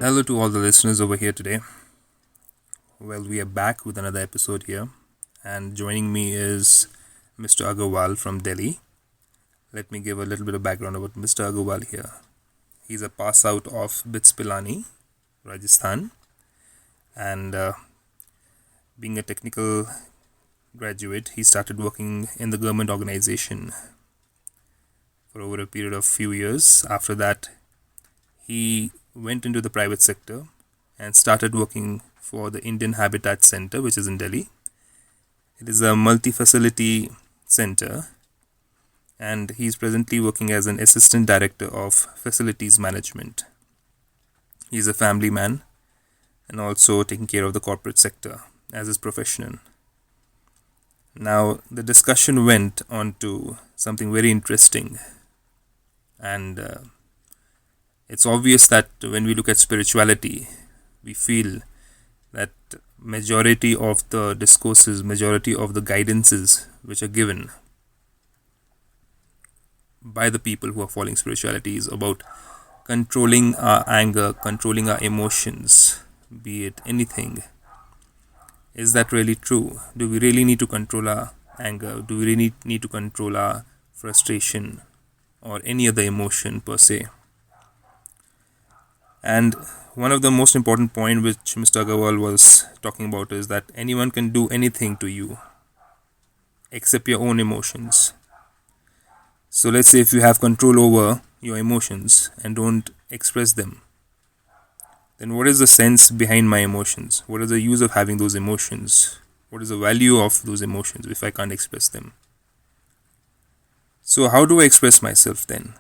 Hello to all the listeners over here today. Well, we are back with another episode here, and joining me is Mr. Agarwal from Delhi. Let me give a little bit of background about Mr. Agarwal here. He's a pass out of BITS Pilani, Rajasthan, and being a technical graduate, he started working in the government organization for over a period of few years. After that, he went into the private sector and started working for the Indian Habitat Center, which is in Delhi. It is a multi-facility center, and he's presently working as an assistant director of facilities management. He's a family man and also taking care of the corporate sector as his profession. Now, the discussion went on to something very interesting, and it's obvious that when we look at spirituality, we feel that majority of the discourses, majority of the guidances which are given by the people who are following spirituality is about controlling our anger, controlling our emotions, be it anything. Is that really true? Do we really need to control our anger? Do we really need to control our frustration or any other emotion per se? And one of the most important point which Mr. Agarwal was talking about is that anyone can do anything to you except your own emotions. So let's say if you have control over your emotions and don't express them, then what is the sense behind my emotions? What is the use of having those emotions? What is the value of those emotions if I can't express them? So how do I express myself then?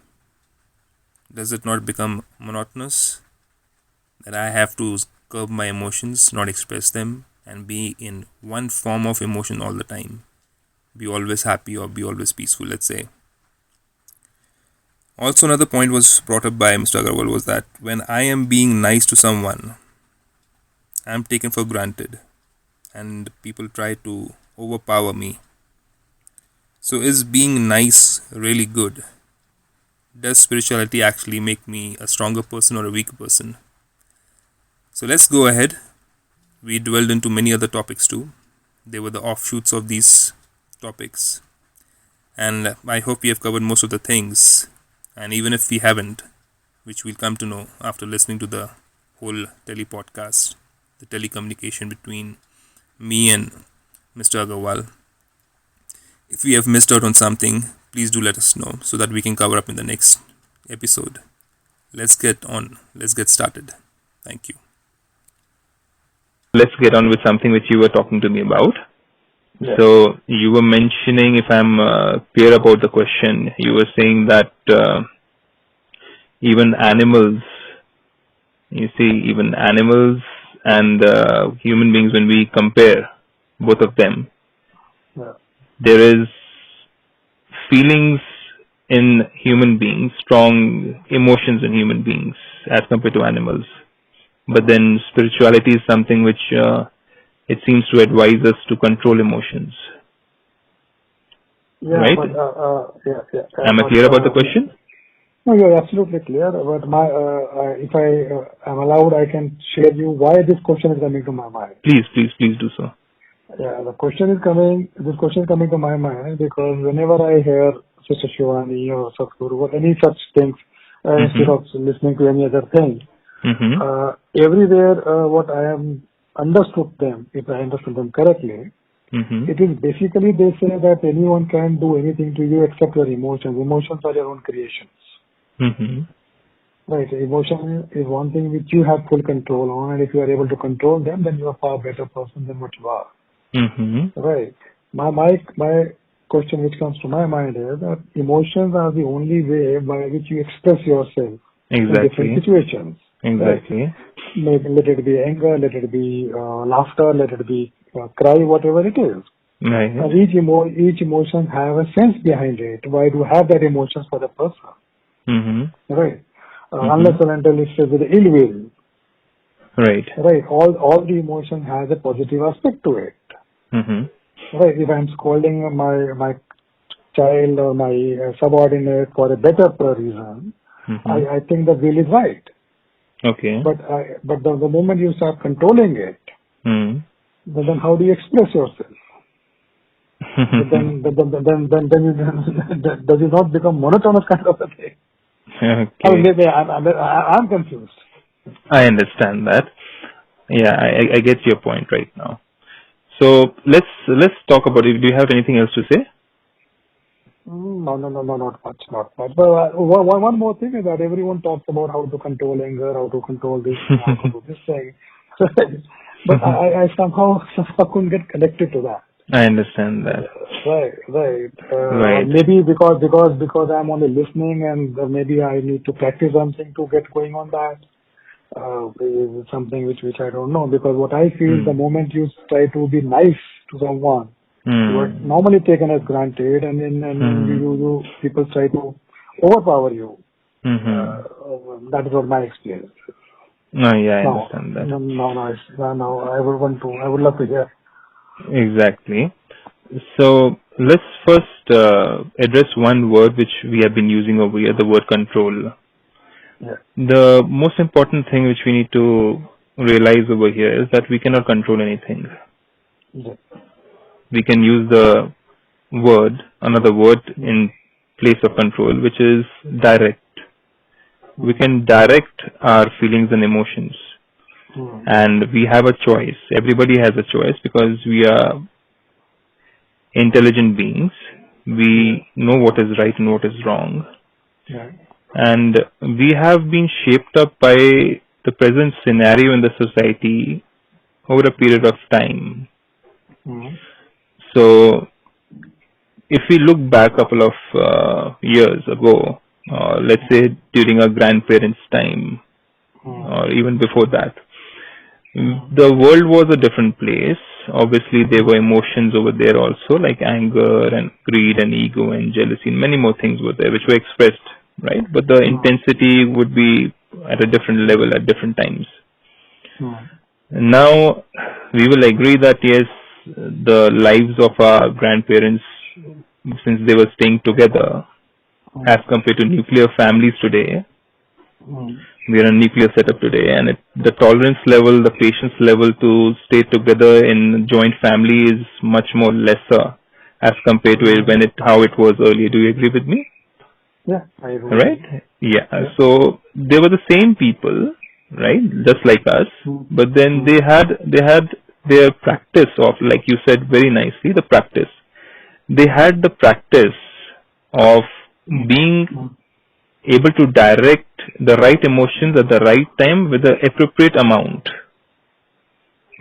Does it not become monotonous? That I have to curb my emotions, not express them, and be in one form of emotion all the time. Be always happy or be always peaceful, let's say. Also, another point was brought up by Mr. Agarwal was that when I am being nice to someone, I am taken for granted and people try to overpower me. So is being nice really good? Does spirituality actually make me a stronger person or a weaker person? So let's go ahead. We dwelled into many other topics too. They were the offshoots of these topics. And I hope we have covered most of the things. And even if we haven't, which we'll come to know after listening to the whole TELE-PODCAST, the telecommunication between me and Mr. Agarwal. If we have missed out on something, please do let us know so that we can cover up in the next episode. Let's get on. Let's get started. Thank you. Let's get on with something which you were talking to me about. Yeah. So you were mentioning, if I'm clear about the question, you were saying that even animals, even animals and human beings, when we compare both of them, there is feelings in human beings, strong emotions in human beings as compared to animals. But then spirituality is something which it seems to advise us to control emotions. Yeah, right? Yeah. Am I clear about the question? No, you're absolutely clear. But if I am allowed, I can share you why this question is coming to my mind. Please do so. Yeah, this question is coming to my mind because whenever I hear Sister Shivani or Satguru or any such things, instead of listening to any other thing, everywhere what I am understood them, if I understood them correctly, it is basically they say that anyone can do anything to you except your emotions. Emotions are your own creations. Right. Emotion is one thing which you have full control on, and if you are able to control them, then you are a far better person than what you are. Right. My question which comes to my mind is that emotions are the only way by which you express yourself in different situations. Exactly. Right? Let it be anger, let it be laughter, let it be cry, whatever it is. Right. Each emotion have a sense behind it. Why do you have that emotions for the person? Right. Unless and until it's with ill will. Right. Right. All the emotion has a positive aspect to it. Right. If I'm scolding my child or my subordinate for a better reason, I think the will is right. Okay. But the moment you start controlling it, then how do you express yourself? then does it not become monotonous kind of a thing? Okay. I mean, maybe I'm confused. I understand that. Yeah, I get your point right now. So let's talk about it. Do you have anything else to say? No, not much. But one more thing is that everyone talks about how to control anger, how to control this, how to do this thing. But I somehow couldn't get connected to that. I understand that. Right. Maybe because I'm only listening, and maybe I need to practice something to get going on that. Something which I don't know, because what I feel, the moment you try to be nice to someone, you are normally taken as granted, and you people try to overpower you. That is what my experience is. No, yeah, I understand that. No, I would love to hear. Exactly. So let's first address one word which we have been using over here, the word control. Yeah. The most important thing which we need to realize over here is that we cannot control anything. Yeah. We can use the word, another word in place of control, which is direct. We can direct our feelings and emotions. And we have a choice. Everybody has a choice because we are intelligent beings. We know what is right and what is wrong. Yeah. And we have been shaped up by the present scenario in the society over a period of time. So, if we look back a couple of years ago, let's say during our grandparents' time, or even before that, the world was a different place. Obviously, there were emotions over there also, like anger and greed and ego and jealousy, and many more things were there which were expressed, right? But the intensity would be at a different level at different times. Now, we will agree that yes, the lives of our grandparents, since they were staying together, as compared to nuclear families today, we are a nuclear setup today, and the tolerance level, the patience level to stay together in joint family is much more lesser as compared to how it was earlier. Do you agree with me? Yeah, I agree. Right? Yeah. So they were the same people, right? Just like us, but then they had their practice of, like you said very nicely, the practice. They had the practice of being able to direct the right emotions at the right time with the appropriate amount,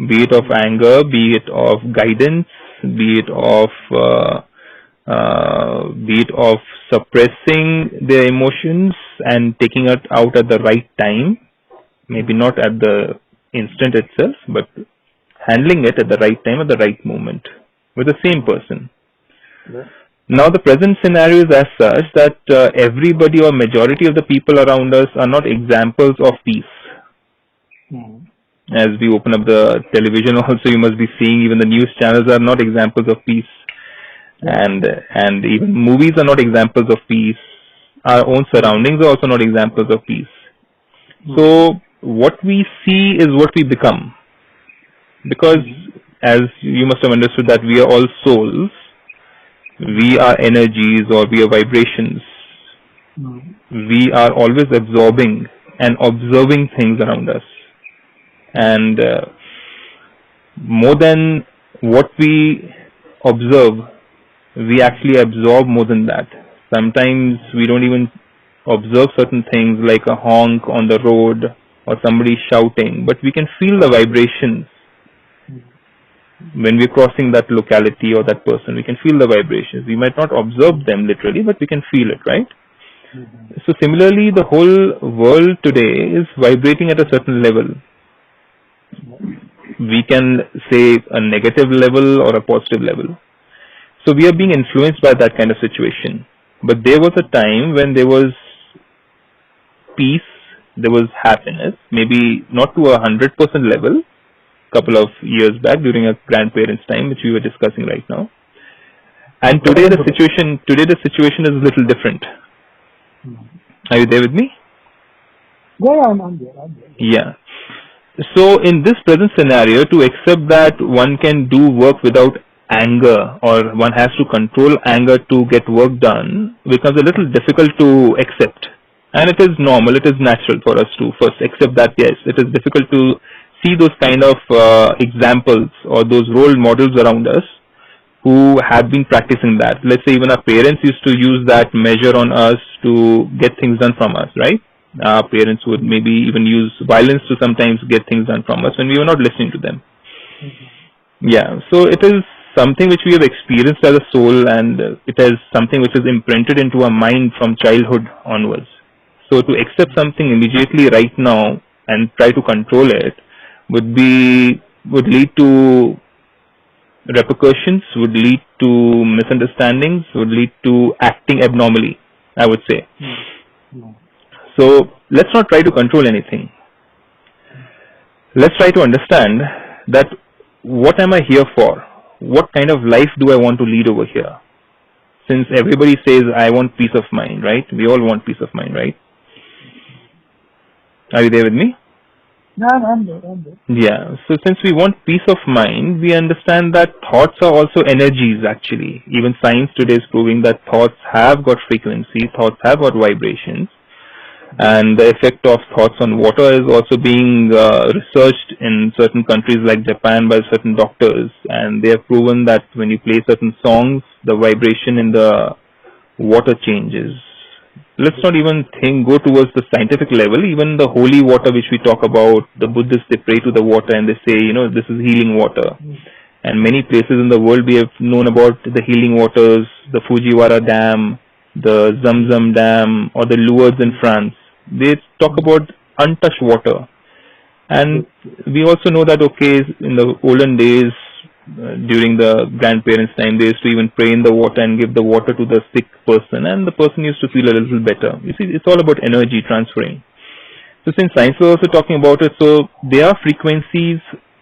be it of anger, be it of guidance, be it of suppressing their emotions and taking it out at the right time, maybe not at the instant itself, but handling it at the right time, at the right moment, with the same person. Now the present scenario is as such that everybody or majority of the people around us are not examples of peace. As we open up the television also, you must be seeing even the news channels are not examples of peace. And even movies are not examples of peace. Our own surroundings are also not examples of peace. So what we see is what we become. Because as you must have understood that we are all souls, we are energies or we are vibrations. We are always absorbing and observing things around us. And more than what we observe, we actually absorb more than that. Sometimes we don't even observe certain things like a honk on the road or somebody shouting, but we can feel the vibrations. When we're crossing that locality or that person, we can feel the vibrations. We might not observe them literally, but we can feel it, right? So similarly, the whole world today is vibrating at a certain level. We can say a negative level or a positive level. So we are being influenced by that kind of situation. But there was a time when there was peace, there was happiness, maybe not to 100% level, couple of years back during our grandparents' time, which we were discussing right now. And today the situation is a little different. Are you there with me? Go on, I'm there. Yeah. So in this present scenario, to accept that one can do work without anger, or one has to control anger to get work done, becomes a little difficult to accept. And it is normal, it is natural for us to first accept that, yes, it is difficult to see those kind of examples or those role models around us who have been practicing that. Let's say even our parents used to use that measure on us to get things done from us, right? Our parents would maybe even use violence to sometimes get things done from us when we were not listening to them. Yeah, so it is something which we have experienced as a soul, and it is something which is imprinted into our mind from childhood onwards. So to accept something immediately right now and try to control it would lead to repercussions, would lead to misunderstandings, would lead to acting abnormally, I would say. So let's not try to control anything. Let's try to understand that what am I here for? What kind of life do I want to lead over here? Since everybody says I want peace of mind, right? We all want peace of mind, right? Are you there with me? No, I'm there. Yeah, so since we want peace of mind, we understand that thoughts are also energies actually. Even science today is proving that thoughts have got frequency, thoughts have got vibrations. And the effect of thoughts on water is also being researched in certain countries like Japan by certain doctors. And they have proven that when you play certain songs, the vibration in the water changes. Let's not even go towards the scientific level. Even the holy water which we talk about, the Buddhists, they pray to the water and they say, this is healing water. And many places in the world we have known about the healing waters, the Fujiwara Dam, the Zamzam Dam, or the Lourdes in France. They talk about untouched water. And we also know that, in the olden days, during the grandparents' time, they used to even pray in the water and give the water to the sick person, and the person used to feel a little better. You see, it's all about energy transferring. So since science was also talking about it, so there are frequencies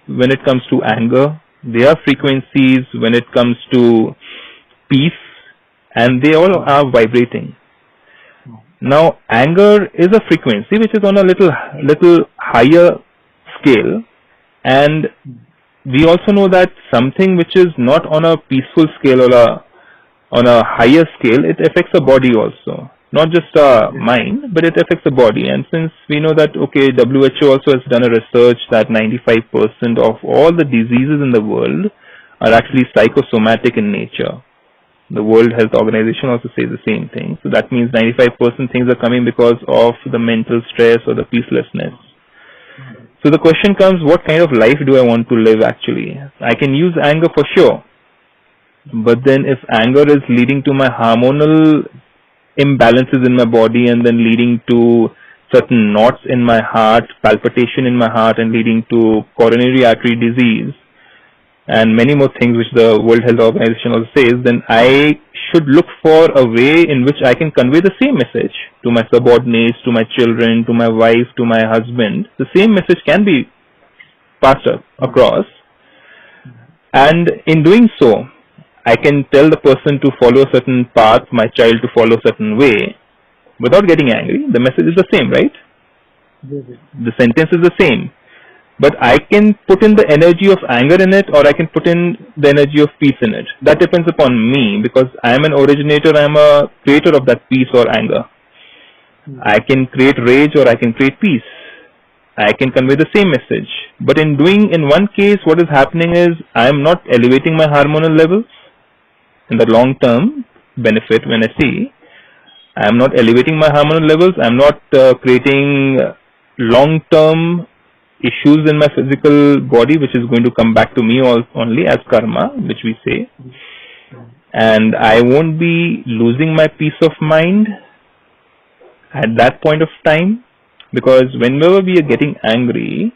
when it comes to anger, there are frequencies when it comes to peace, and they all are vibrating. Now, anger is a frequency which is on a little higher scale, and we also know that something which is not on a peaceful scale or on a higher scale, it affects the body also. Not just our mind, but it affects the body. And since we know that, WHO also has done a research that 95% of all the diseases in the world are actually psychosomatic in nature. The World Health Organization also says the same thing. So that means 95% things are coming because of the mental stress or the peacelessness. So the question comes, what kind of life do I want to live actually? I can use anger for sure. But then if anger is leading to my hormonal imbalances in my body and then leading to certain knots in my heart, palpitation in my heart, and leading to coronary artery disease, and many more things which the World Health Organization also says, then I should look for a way in which I can convey the same message to my subordinates, to my children, to my wife, to my husband. The same message can be passed across. And in doing so, I can tell the person to follow a certain path, my child to follow a certain way, without getting angry. The message is the same, right? The sentence is the same. But I can put in the energy of anger in it, or I can put in the energy of peace in it. That depends upon me, because I am an originator, I am a creator of that peace or anger. I can create rage or I can create peace. I can convey the same message. But in one case, what is happening is I am not elevating my hormonal levels. In the long term benefit, when I see, I am not elevating my hormonal levels. I am not creating long term issues in my physical body, which is going to come back to me only as karma, which we say. And I won't be losing my peace of mind at that point of time, because whenever we are getting angry,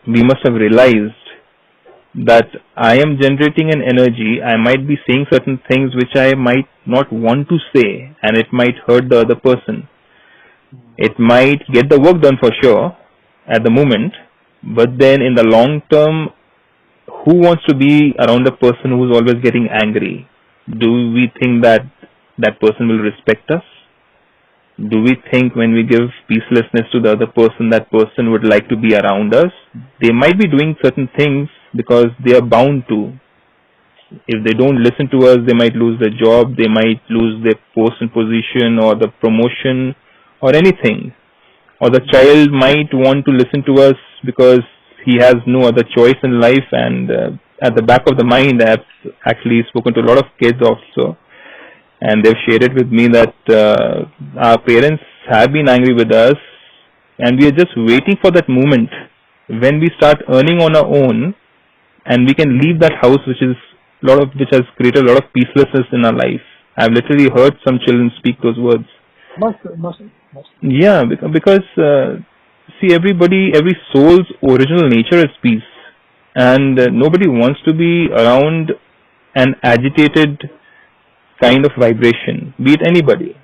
we must have realized that I am generating an energy. I might be saying certain things which I might not want to say, and it might hurt the other person. It might get the work done for sure at the moment, but then in the long term, who wants to be around a person who is always getting angry? Do we think that that person will respect us? Do we think when we give peacelessness to the other person, that person would like to be around us? They might be doing certain things because they are bound to. If they don't listen to us, they might lose their job, they might lose their post and position or the promotion or anything. Or the child might want to listen to us because he has no other choice in life, and at the back of the mind, I've actually spoken to a lot of kids also, and they've shared it with me that our parents have been angry with us, and we are just waiting for that moment when we start earning on our own, and we can leave that house which has created a lot of peacelessness in our life. I've literally heard some children speak those words. Must. Yeah, because see, every soul's original nature is peace, and nobody wants to be around an agitated kind of vibration, be it anybody,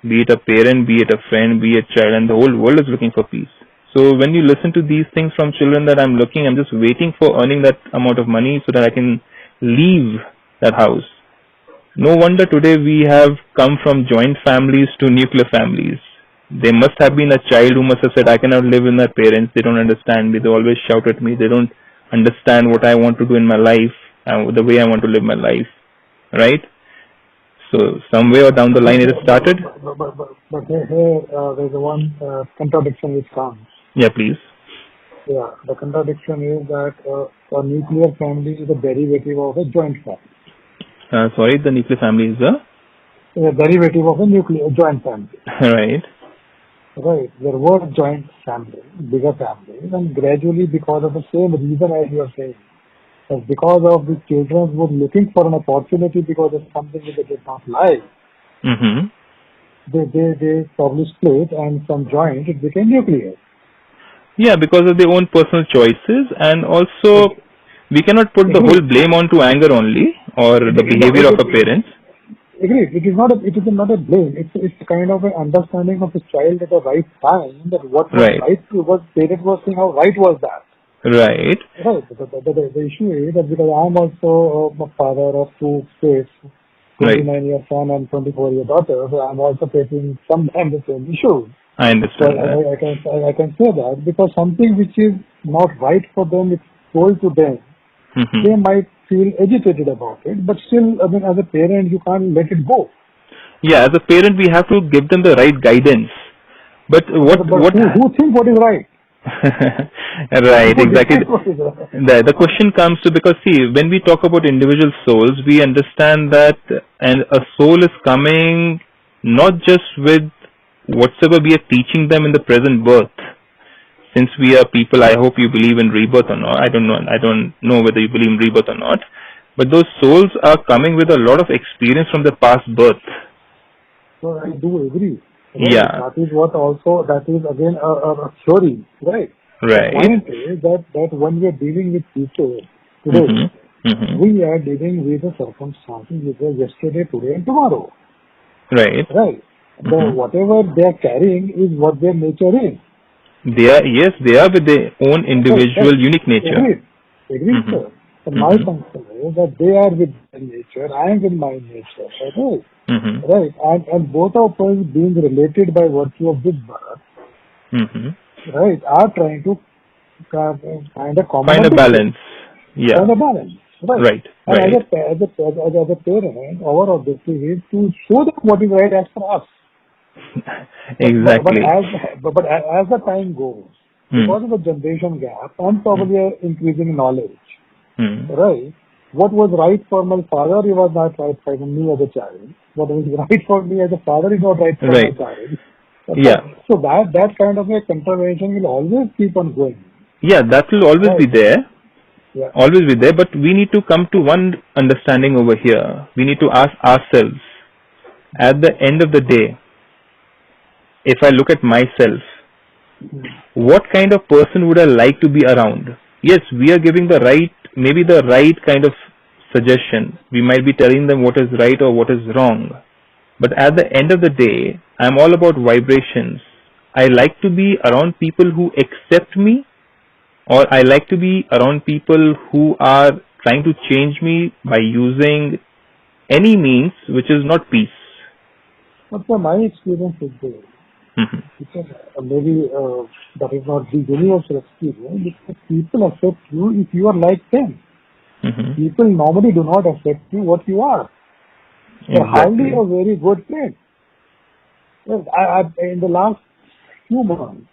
be it a parent, be it a friend, be it a child, and the whole world is looking for peace. So when you listen to these things from children that I'm just waiting for earning that amount of money so that I can leave that house. No wonder today we have come from joint families to nuclear families. There must have been a child who must have said, I cannot live with my parents, they don't understand me, they always shout at me, they don't understand what I want to do in my life, the way I want to live my life, right? So somewhere down the line it has started. But here there's one contradiction which comes. Yeah, please. Yeah, the contradiction is that a nuclear family is a derivative of a joint family. Sorry, the nuclear family is a derivative of a joint family. Right. Right. There were joint families, bigger families, and gradually, because of the same reason as you are saying, that because of the children were looking for an opportunity because of something that they did not like, they probably split, and from joint it became nuclear. Yeah, because of their own personal choices, and also we cannot put the whole blame onto anger only or the behavior of a parent. Agreed. It is not a blame. It's kind of an understanding of the child at the right time that what was right to what parent was saying, how right was that. Right. Right. The issue is that because I am also a father of two kids, 29-year son and 24-year daughter, so I am also facing sometimes the same issues. I understand. So I can say that because something which is not right for them, it's told to them, they might feel agitated about it, but still, I mean, as a parent, you can't let it go. Yeah, as a parent, we have to give them the right guidance. But who thinks what is right? Right, exactly. The question comes to, because see, when we talk about individual souls, we understand that and a soul is coming not just with whatsoever we are teaching them in the present birth. Since we are people, I hope you believe in rebirth or not. I don't know whether you believe in rebirth or not. But those souls are coming with a lot of experience from the past birth. So I do agree. Right? Yeah. That is again a theory, right? Right. The point is that when we are dealing with people today, we are dealing with the circumstances which were yesterday, today, and tomorrow. Right. Right. Whatever they are carrying is what their nature is. They are with their own individual, unique nature. Agreed, sir. So my concern is that they are with their nature, I am with my nature, right? Right, and both of us being related by virtue of this birth, right, are trying to find a balance. Yeah. Find a balance, right? And as a parent, our objective is to show them what is right as for us. Exactly. But as the time goes, because of the generation gap and probably increasing knowledge, right? What was right for my father, it was not right for me as a child. What was right for me as a father is not right for my child. Yeah. So that kind of a contravention will always keep on going. Yeah, that will always be there. Yeah. Always be there. But we need to come to one understanding over here. We need to ask ourselves, at the end of the day, if I look at myself, what kind of person would I like to be around? Yes, we are giving maybe the right kind of suggestion. We might be telling them what is right or what is wrong. But at the end of the day, I'm all about vibrations. I like to be around people who accept me, or I like to be around people who are trying to change me by using any means which is not peace. But my experience is this. Because maybe that is not the universal experience. Because people accept you if you are like them. People normally do not accept you what you are. They're hardly a very good friend. Yes, in the last few months,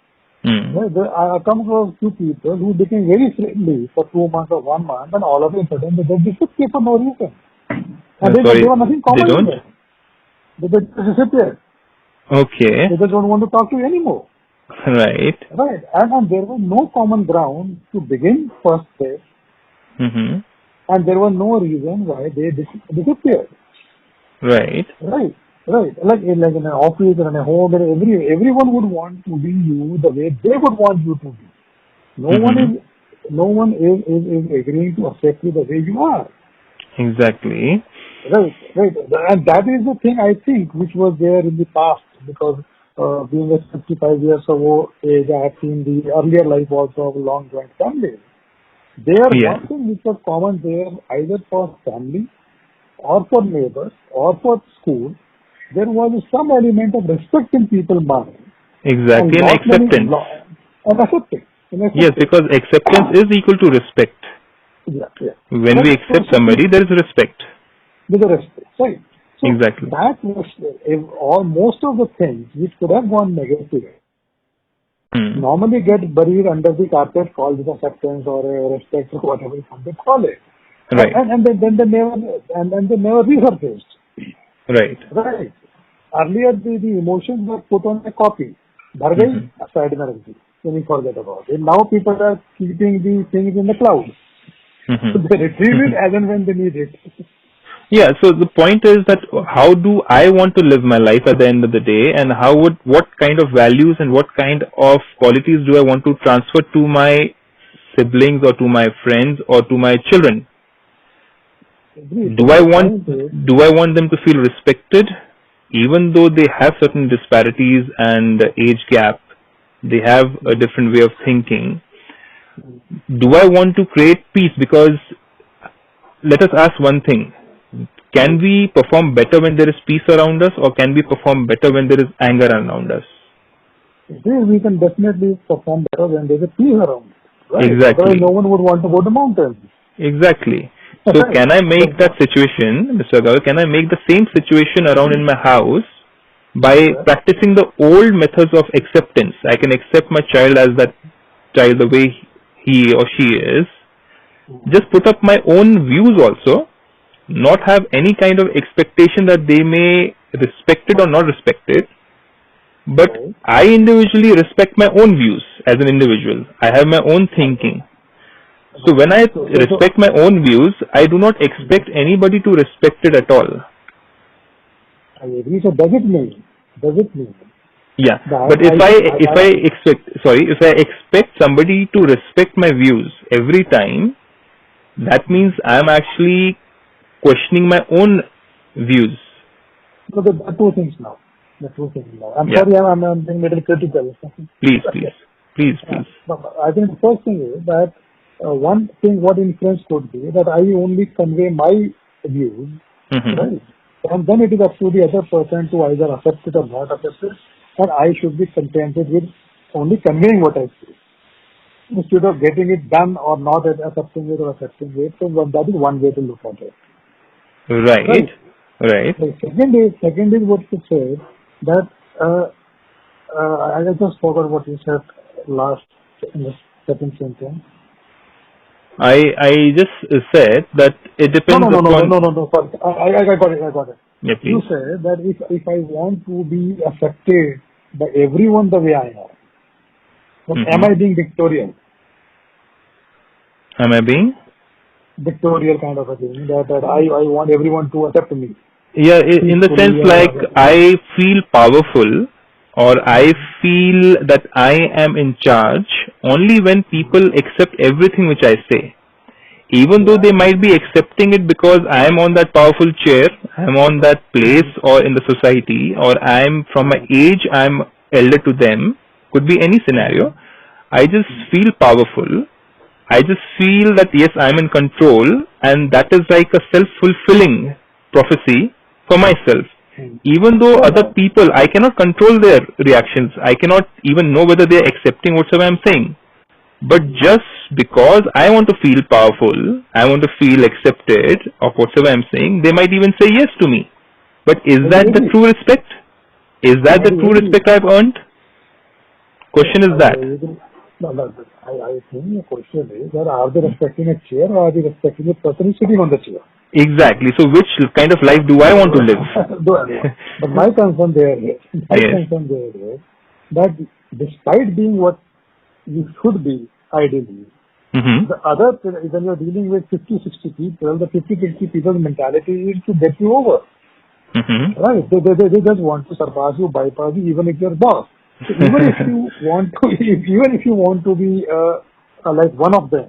I come across few people who became very friendly for 2 months or 1 month, and all of a sudden they disappear for no reason. And they were nothing common with them. They disappear. Okay. They just don't want to talk to you anymore. Right. Right. And there was no common ground to begin first place. And there was no reason why they disappeared. Right. Right. Like in an office or in a home, everyone would want to be you the way they would want you to be. No one is agreeing to accept you the way you are. Exactly. Right. And that is the thing I think which was there in the past, because being a 55 years old age, I have seen the earlier life also of long joint families. One thing which was common there, either for family or for neighbors or for school, there was some element of respect in people's mind. Exactly, and acceptance. And acceptance. Yes, because acceptance is equal to respect. Yeah. When we accept somebody, there is respect. With the respect, right? So exactly. That was, or most of the things which could have gone negative normally get buried under the carpet, called with acceptance or respect or whatever they call it. Right. And then they never resurfaced. Right. Earlier the emotions were put on a copy. Bhar gayi, side mein rakh di. Then you forget about it. Now people are keeping the things in the cloud. So they retrieve it as and when they need it. Yeah, so the point is that how do I want to live my life at the end of the day, and what kind of values and what kind of qualities do I want to transfer to my siblings or to my friends or to my children? Do I want them to feel respected, even though they have certain disparities and age gap, they have a different way of thinking? Do I want to create peace? Because let us ask one thing. Can we perform better when there is peace around us, or can we perform better when there is anger around us? We can definitely perform better when there is peace around us. Right? Exactly. Otherwise, no one would want to go to mountains. Exactly. So can I make that situation, Mr. Agarwal, can I make the same situation around in my house by practicing the old methods of acceptance? I can accept my child as that child the way he or she is. Just put up my own views also. Not have any kind of expectation that they may respect it or not respect it, but I individually respect my own views as an individual. I have my own thinking. So when I respect my own views, I do not expect anybody to respect it at all. I agree. So does it mean? Yeah, but if I expect somebody to respect my views every time, that means I am actually questioning my own views. So there are two things now. I'm sorry, I'm being a little critical. Please. I think the first thing is that one thing, what influence could be that I only convey my views, right? And then it is up to the other person to either accept it or not accept it, and I should be contented with only conveying what I say, instead of getting it done or not accepting it or accepting it. So that is one way to look at it. Right. The second is what you said, that I just forgot what you said last in the second sentence. I just said that it depends upon... No, sorry. I got it. Yeah, please. You said that if I want to be accepted by everyone the way I am, am I being dictatorial? Am I being? Dictatorial kind of a thing, that I want everyone to accept me. Yeah, in the sense like I feel powerful, or I feel that I am in charge only when people accept everything which I say. Even though they might be accepting it because I am on that powerful chair, I am on that place or in the society, or I am from my age, I am elder to them, could be any scenario. I just feel powerful. I just feel that yes, I am in control, and that is like a self-fulfilling prophecy for myself. even though other people, I cannot control their reactions. I cannot even know whether they are accepting whatever I'm saying. But just because I want to feel powerful, I want to feel accepted of whatever I'm saying, they might even say yes to me. But is that the true respect? Is that the true respect I've earned? Question is that. I think the question is that are they respecting a chair or are they respecting the person who's sitting on the chair? Exactly. So which kind of life do I want to live? But my concern there is that despite being what you should be ideally, the other, when you're dealing with 50-60 people, the 50-60 people's mentality is to get you over. Right? They just want to surpass you, bypass you, even if you're boss. So even if you want to be like one of them,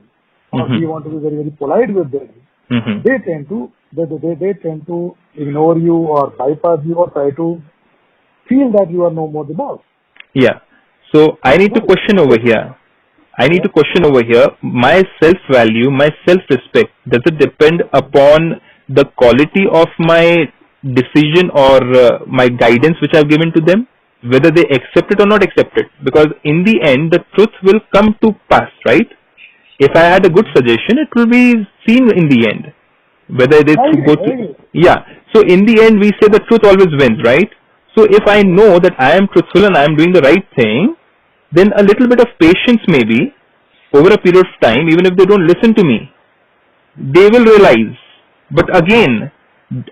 or you want to be very, very polite with them, they tend to ignore you or bypass you or try to feel that you are no more the boss. Yeah. So I need to question over here. My self-value, my self-respect, does it depend upon the quality of my decision or my guidance which I've given to them? Whether they accept it or not accept it? Because in the end, the truth will come to pass, right? If I had a good suggestion, it will be seen in the end. Whether they go through. Yeah. So in the end, we say the truth always wins, right? So if I know that I am truthful and I am doing the right thing, then a little bit of patience maybe over a period of time, even if they don't listen to me, they will realize. But again,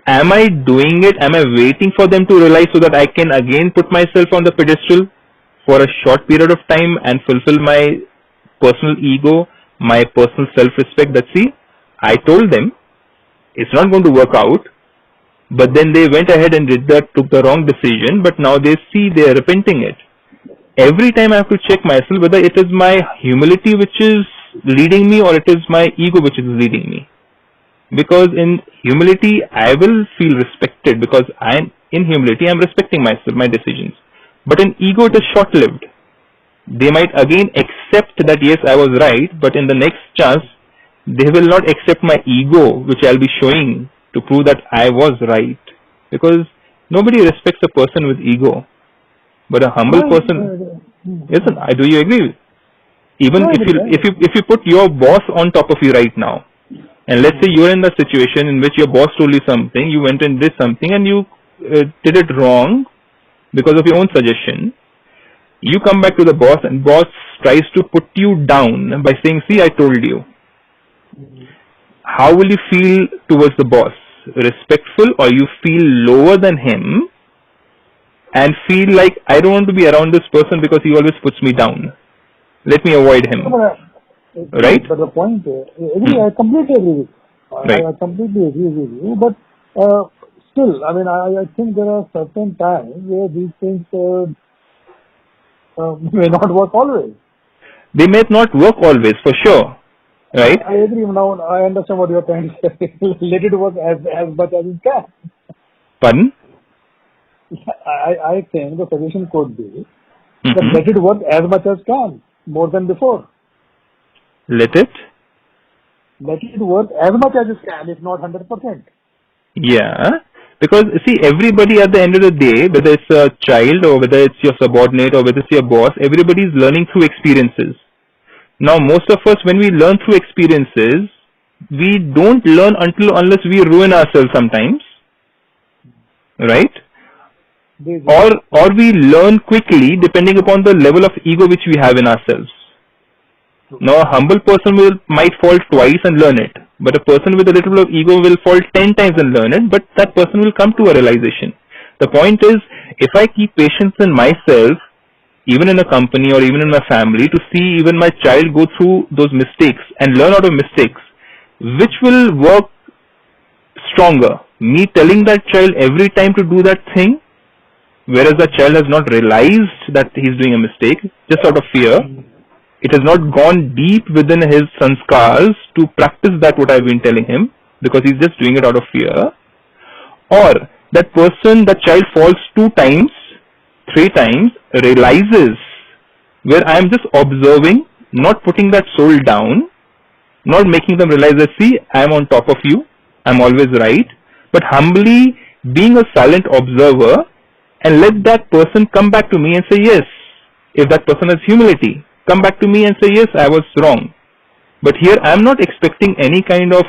am I doing it? Am I waiting for them to realize so that I can again put myself on the pedestal for a short period of time and fulfill my personal ego, my personal self-respect? That see, I told them it's not going to work out, but then they went ahead and took the wrong decision, but now they see they are repenting it. Every time I have to check myself whether it is my humility which is leading me or it is my ego which is leading me. Because in humility, I will feel respected because in humility, I'm respecting myself, my decisions. But in ego, it is short-lived. They might again accept that yes, I was right, but in the next chance, they will not accept my ego, which I'll be showing to prove that I was right. Because nobody respects a person with ego. But a humble person, listen, do you agree? Even if you put your boss on top of you right now, and let's say you're in the situation in which your boss told you something, you went and did something and you did it wrong because of your own suggestion. You come back to the boss and boss tries to put you down by saying, see, I told you. How will you feel towards the boss? Respectful, or you feel lower than him and feel like I don't want to be around this person because he always puts me down. Let me avoid him. Right? But the point is, I completely agree with you. Right. I completely agree with you. But still, I mean, I think there are certain times where these things may not work always. They may not work always, for sure. Right? I agree. Now, I understand what you're trying to say. Let it work as much as it can. Pardon? I think the suggestion could be that let it work as much as can, more than before. Let it work as much as it can, if not 100%. Yeah, because see, everybody at the end of the day, whether it's a child or whether it's your subordinate or whether it's your boss, everybody is learning through experiences. Now, most of us, when we learn through experiences, we don't learn unless we ruin ourselves sometimes, right? Or we learn quickly depending upon the level of ego which we have in ourselves. Now, a humble person might fall twice and learn it, but a person with a little bit of ego will fall 10 times and learn it, but that person will come to a realization. The point is, if I keep patience in myself, even in a company or even in my family, to see even my child go through those mistakes and learn out of mistakes, which will work stronger? Me telling that child every time to do that thing, whereas the child has not realized that he's doing a mistake, just out of fear. It has not gone deep within his sanskars to practice that what I've been telling him, because he's just doing it out of fear. Or that child falls 2 times, 3 times, realizes, where I am just observing, not putting that soul down, not making them realize that, see, I am on top of you, I am always right, but humbly being a silent observer and let that person come back to me and say yes. If that person has humility, come back to me and say yes, I was wrong. But here I am not expecting any kind of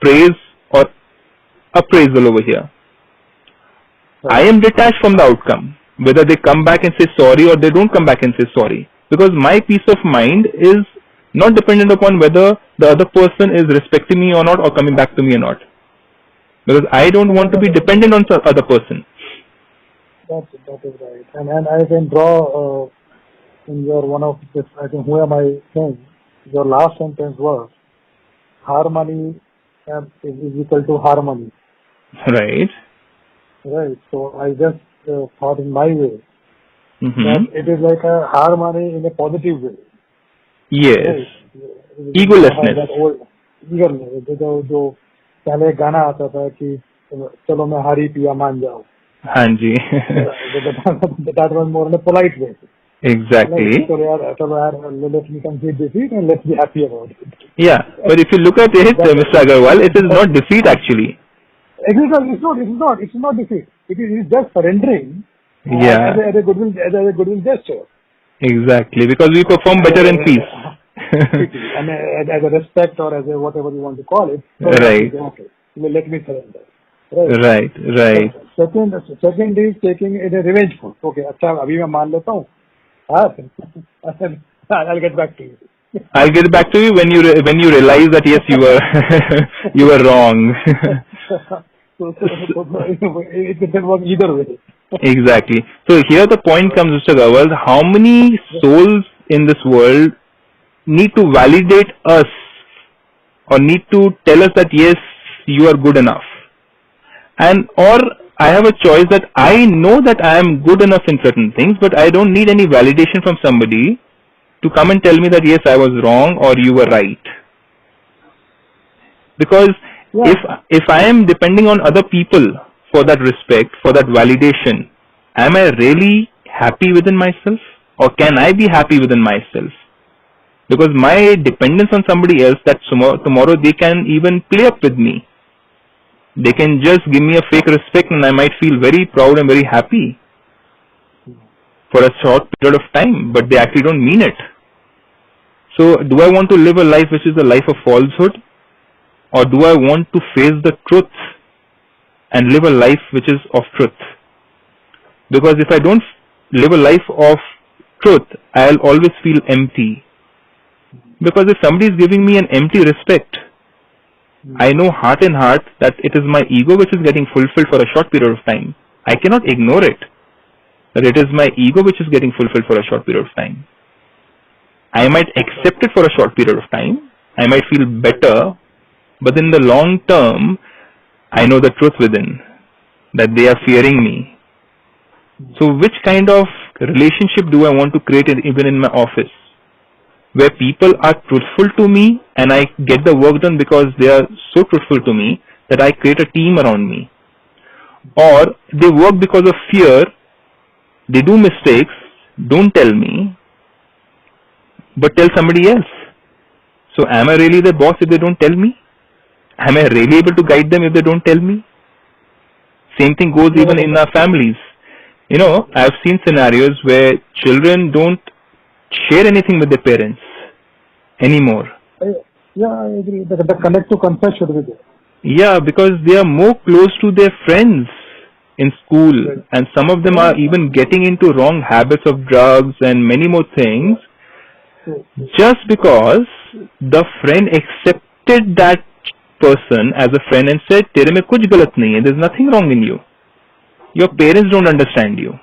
praise or appraisal over here. I am detached from the outcome, whether they come back and say sorry or they don't come back and say sorry, because my peace of mind is not dependent upon whether the other person is respecting me or not, or coming back to me or not, because I don't want to be dependent on the other person. That is right. And I can draw in your one of this, I think, who am I saying? Your last sentence was, harmony is equal to harmony. Right. Right. So I just thought in my way that it is like a harmony in a positive way. Yes. Right? Egolessness. Egolessness. जो पहले गाना आता था कि चलो मैं हारी पिया मान जाओ. हाँ जी. That was more in a polite way. Exactly. Like, let me concede defeat and let's be happy about it. Yeah, but if you look at it, Mr. Agarwal, it is not defeat actually. It's not defeat. It is just surrendering. Yeah. As a goodwill gesture. Exactly, because we perform better in peace. And as a respect or as a whatever you want to call it. Right. Okay. Let me surrender. Right. Second is taking it a revengeful. Okay, अच्छा अभी मैं मान लेता हूँ. I'll get back to you. I'll get back to you when you realize that yes, you were wrong. It can work either way. Exactly. So here the point comes, Mr. Agarwal, how many souls in this world need to validate us or need to tell us that yes, you are good enough, or I have a choice that I know that I am good enough in certain things, but I don't need any validation from somebody to come and tell me that yes, I was wrong or you were right. Because if I am depending on other people for that respect, for that validation, am I really happy within myself, or can I be happy within myself? Because my dependence on somebody else, that tomorrow they can even play up with me. They can just give me a fake respect and I might feel very proud and very happy for a short period of time, but they actually don't mean it. So do I want to live a life which is a life of falsehood, or do I want to face the truth and live a life which is of truth? Because if I don't live a life of truth, I'll always feel empty. Because if somebody is giving me an empty respect, I know heart in heart that it is my ego which is getting fulfilled for a short period of time. I cannot ignore it, that it is my ego which is getting fulfilled for a short period of time. I might accept it for a short period of time. I might feel better, but in the long term, I know the truth within, that they are fearing me. So which kind of relationship do I want to create even in my office, where people are truthful to me and I get the work done because they are so truthful to me that I create a team around me? Or they work because of fear, they do mistakes, don't tell me, but tell somebody else. So am I really the boss if they don't tell me? Am I really able to guide them if they don't tell me? Same thing goes even in our families. You know, I've seen scenarios where children don't share anything with their parents anymore. Yeah, I agree. The connect to confess should be there. Yeah, because they are more close to their friends in school, and some of them are even getting into wrong habits of drugs and many more things, just because the friend accepted that person as a friend and said, "Tere mein kuch galat nahi hai. There's nothing wrong in you. Your parents don't understand you."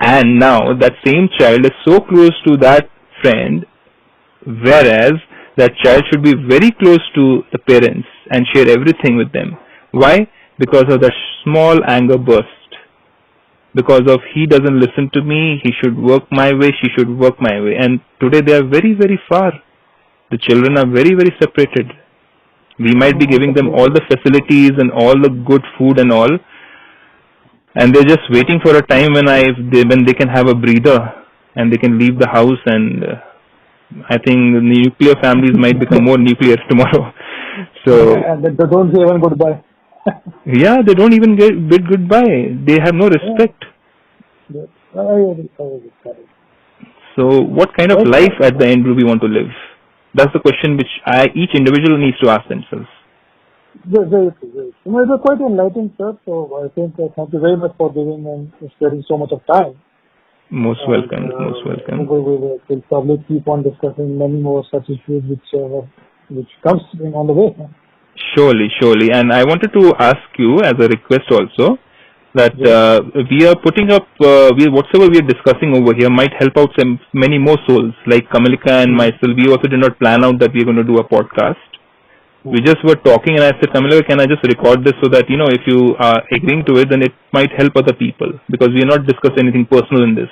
And now that same child is so close to that friend, whereas that child should be very close to the parents and share everything with them. Why? Because of that small anger burst. Because of he doesn't listen to me, he should work my way, she should work my way. And today they are very, very far. The children are very, very separated. We might be giving them all the facilities and all the good food and all, and they're just waiting for a time when they can have a breather and they can leave the house. And I think the nuclear families might become more nuclear tomorrow. So and they don't say even goodbye. yeah, they don't even bid goodbye. They have no respect. Yeah. I agree. So what kind of life at the end do we want to live? That's the question which each individual needs to ask themselves. Very true. It was quite enlightening, sir. So I think thank you very much for giving and sparing so much of time. Most welcome. Most welcome. We'll probably keep on discussing many more such issues which comes on the way. Surely. And I wanted to ask you as a request also that we are putting up, whatever we are discussing over here might help out many more souls like Kamalika and myself. We also did not plan out that we are going to do a podcast. We just were talking and I said, Kamalika, can I just record this so that, if you are agreeing to it, then it might help other people because we are not discussing anything personal in this.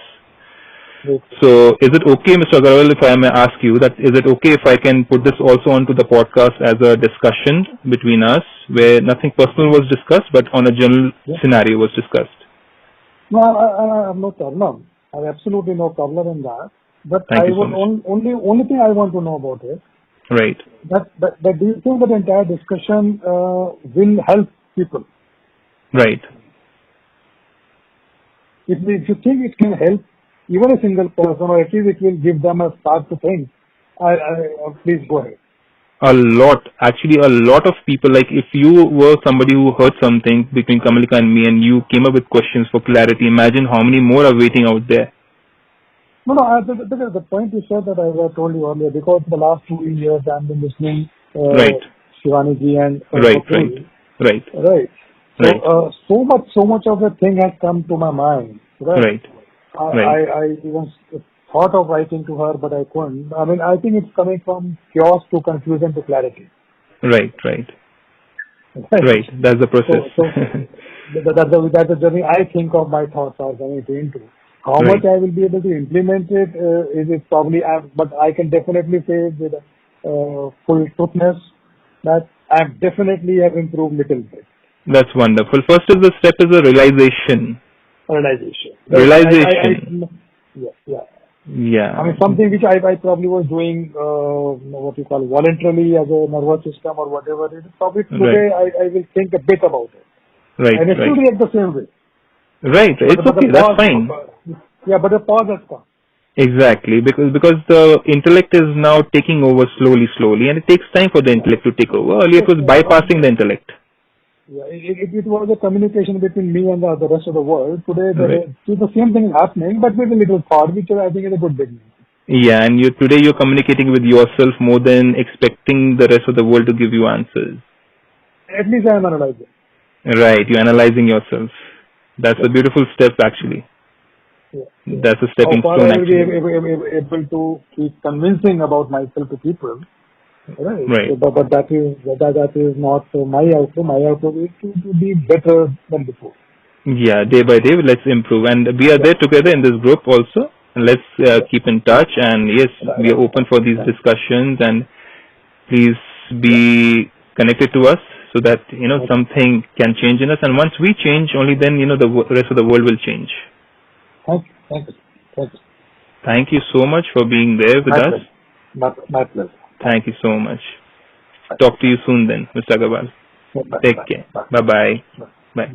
So is it okay, Mr. Aggarwal, if I may ask you that, is it okay if I can put this also onto the podcast as a discussion between us where nothing personal was discussed but on a general scenario was discussed? No, I have no problem. I have absolutely no problem in that. But only thing I want to know about it. Right. That do you think that the entire discussion will help people? Right. If you think it can help even a single person, or at least it will give them a start to think, please go ahead. A lot of people, like if you were somebody who heard something between Kamalika and me and you came up with questions for clarity, imagine how many more are waiting out there. No, the point you said that I told you earlier, because for the last 2 years I've been listening Shivani ji and Right. So much of the thing has come to my mind. Right. I even thought of writing to her, but I couldn't. I mean, I think it's coming from chaos to confusion to clarity. Right. That's the process. So that's the journey I think of my thoughts are going into. How much I will be able to implement it is it probably, but I can definitely say with full truthness that I definitely have improved little bit. That's wonderful. First is the step is a realization. Yeah. I mean, something which I probably was doing, what you call voluntarily as a nervous system or whatever it is. Probably today I will think a bit about it. And it should react the same way. Right. It's okay. That's fine. But the pause has come. Exactly, because the intellect is now taking over slowly, and it takes time for the intellect to take over. Earlier it was bypassing the intellect. Yeah, it was a communication between me and the rest of the world. Today, the same thing is happening, but with a little thought, which I think is a good beginning. Yeah, and today you're communicating with yourself more than expecting the rest of the world to give you answers. At least I am analyzing. Right, you're analyzing yourself. That's a beautiful step, actually. That's a stepping stone, actually. I will be able to keep convincing about myself to people. Right. But that is not my outlook. My outlook is to be better than before. Yeah, day by day, let's improve. And we are there together in this group also. Let's keep in touch. And yes, we are open for these discussions. And please be connected to us so that, something can change in us. And once we change, only then, the rest of the world will change. Thank you. Thank you so much for being there with us. My pleasure. Thank you so much. Talk to you soon then, Mr. Aggarwal. Take care. Bye-bye. Bye.